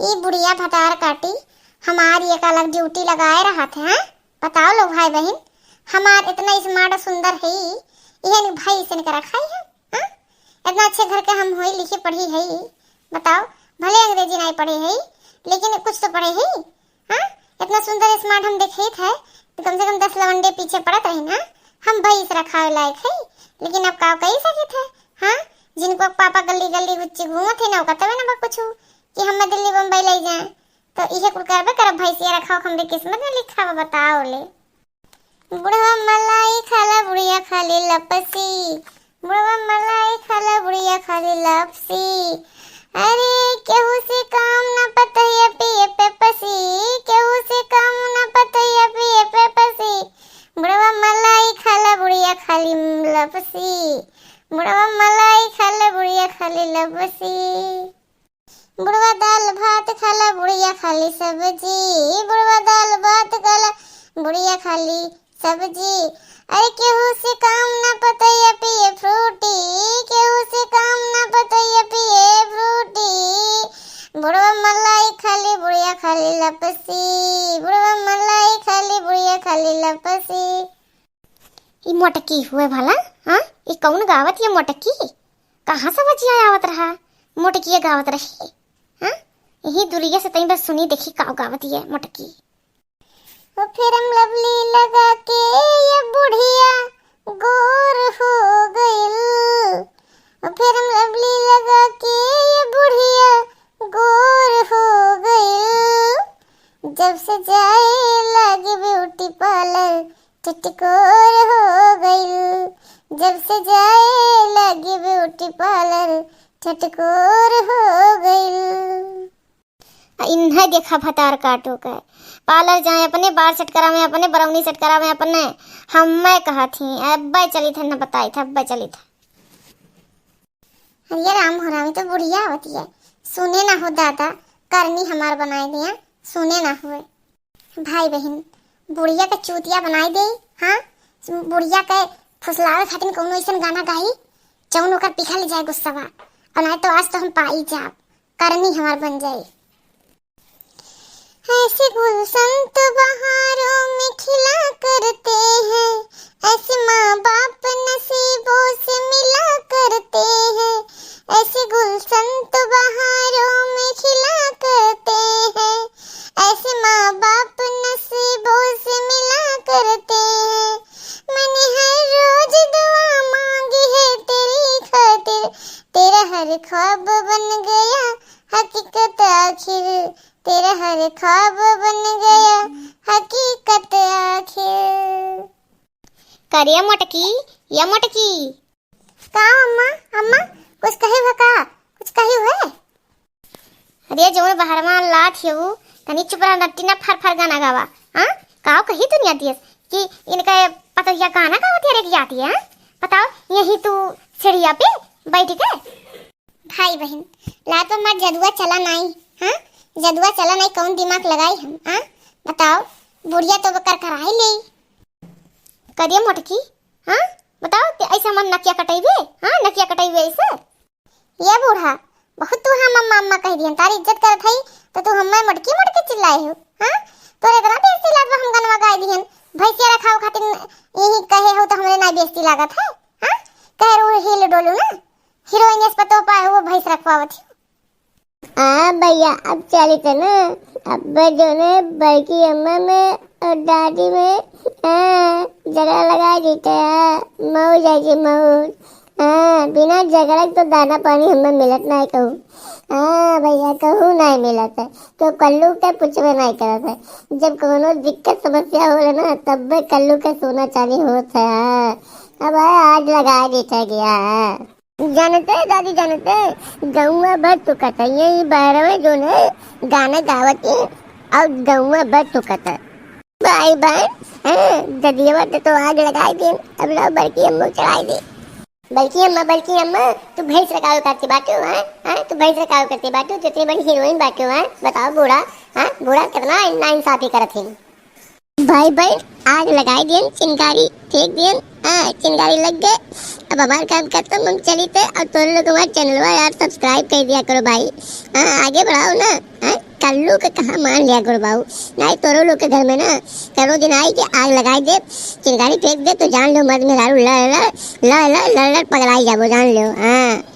ये बुढ़िया भटार काटी हमारी एक अलग ड्यूटी लगाए रहा थे। हैं बताओ लो भाई बहन, हमार इतना स्मार्ट सुंदर है ये भाई से निकल रखा है। हाँ इतना अच्छे घर के हम हुई लिखी पढ़ी है, बताओ भले अंग्रेजी नहीं पढ़े है लेकिन कुछ तो पढ़े है। हाँ इतना सुंदर स्मार्ट हम देखे थे तो कम से कम 10 लवंडे पीछे पड़त रहे ना, हम भाई से रखा लायक है। लेकिन अब का कही सके थे। हाँ जिनको पापा गली गली गुच्ची घूमत थे ना वो कहते ना कुछ कि हम दिल्ली बम्बई ले जाए तो इहे कुल करबे करब भाई से रखा हमरे किस्मत में लिखा बताओ ले। बुढ़वा मलाई खाला बुढ़िया खाली लपसी, बुढ़वा मलाई खाला बुढ़िया खाली लपसी। अरे केहू से काम ना पतैया पिए पे पसी, केहू से काम ना पतैया पिए पे पसी। बुढ़वा मलाई खाला बुढ़िया खाली लपसी, बुढ़वा मलाई खाला बुढ़िया खाली लपसी। बुढ़वा दाल भात खाला बुढ़िया खाली सब्जी, बुढ़वा दाल भात खाला बुढ़िया खाली सब्जी। अरे केहू से काम ना पतैया पिए फ्रूटी, केहू से काम ना पतैया पिए फ्रूटी। बुढ़वा मलाई खाली बुढ़िया खाली लपसी, बुढ़वा मलाई खाली बुढ़िया खाली लपसी। ये मोटकी हुए भला? हाँ ये कौन गावत ये मोटकी? कहाँ से बजिया आवत रहा मोटकी गावत रही? हाँ यही दूरिया से तई बस सुनी देखी का गावत ये मोटकी। वो फिर हम लवली लगा के ये बुढ़िया गोर हो गइल, वो फिर हम लवली लगा के ये बुढ़िया गोर हो गइल। जब से जाए लगे ब्यूटी पार्लर टिटकोर हो गइल, जब से जाए लगे ब्यूटी पार्लर टिटकोर हो गइल। इन्हें देखा भतार काटो का पार्लर जाए अपने बाल सेट करावे अपने बरौनी सेट करावे अपने। हम मैं कहा थी अब्बा चली थे न बताई था अब्बा चली था। अरे राम हो रामी तो बुढ़िया होती है, सुने ना हो दादा करनी हमार बनाए दिया, सुने ना हुए भाई बहन बुढ़िया का चूतिया बनाई दे। हाँ बुढ़िया के फुसलावे खातिर कोनो ऐसा गाना गाई जौन ओकर पिघल ले जाए गुस्सावा, और नहीं तो आज तो हम पाई जाब करनी हमार बन जाए। ऐसे गुलशन तो बहारों में खिला करते हैं, ऐसे माँ बाप नसीबों से मिला करते हैं। ऐसे गुलशन तो बहारों में खिला करते हैं, ऐसे माँ बाप नसीबों से मिला करते हैं। मैंने हर रोज दुआ मांगी है तेरी खातिर, तेरा हर ख्वाब बन गया हकीकत आखिर, तेरा हर ख्वाब बन गया हकीकत आखिर। करिया मोटकी या मोटकी का अम्मा अम्मा कुछ कहे भका कुछ कही हुए? अरे जो बाहर में लात है वो तनी चुप रहा नट्टी ना फर फर गाना गावा। हाँ काओ कही दुनिया दियस कि इनका पता या गाना गावत है रे की आती है। बताओ यही तू सीढ़िया पे बैठ के भाई बहन ला तो मत जदुआ चला नहीं। हाँ जदुआ चला नहीं कौन दिमाग लगाई हम? हाँ बताओ बुढ़िया तो कर कराई ले करिए मोटकी। हाँ बताओ ते ऐसा मन नकिया कटाइबे? हाँ नकिया कटाइबे ऐसे ये बूढ़ा बहुत तू हम अम्मा अम्मा कह दियन तारी इज्जत करत हई तो तू हम्मे मोटकी मोटकी चिल्लाए हो। हाँ तोरे इतना बेइज्जती लागत हम गनवा गाय दियन भैंसिया रखाव खातिर यही कहे हो तो हमरे ना बेइज्जती लागत है। हाँ कह रो हिल डोलू ना हीरोइन इस पतो पाए हो भैंस रखवावत। भैया अब चली तो ना अब जो ने बड़की अम्मा में और दादी में झगड़ा लगा देते हैं मऊ जाएगी मऊ। बिना झगड़ा तो दाना पानी हमें मिलत नहीं कहूँ। भैया कहूँ नहीं मिलत है तो कल्लू के पूछवे नहीं करत है। जब कोनो दिक्कत समस्या हो ना तब भी कल्लू के सोना चांदी होता है। अब आज लगा देता गया है जानते दादी जानते गौवा भर तुकत है यही बहरवे जो ने गाना गावती और गौवा भर तुकत है भाई बहन। ददिया तो आग लगाई दे अब लो बड़की अम्मा चढ़ाई दे। बल्कि अम्मा तू भैंस रखाव करती बाटू? हाँ तू भैंस रखाव करती बाटू तो इतनी बड़ी हीरोइन बाटू? हाँ बताओ बूढ़ा हाँ बूढ़ा कितना नाइंसाफी करत है। भाई बहन आग लगाई दियन चिंगारी फेंक दियन। चिंगारी लग गए अब हमारे काम करते हम चली थे और तुम लोग हमारे चैनल यार सब्सक्राइब कर दिया करो भाई। आगे बढ़ाओ ना। कल्लू के कहा मान लिया करो बाबू, नहीं तोरो लोग के घर में ना करो दिन आई के आग लगाई दे, चिंगारी फेंक दे तो जान लो मर्द में दारू लड़ लड़ लड़ लड़ लड़ लड़ पगलाई जाबो, जान लो। हाँ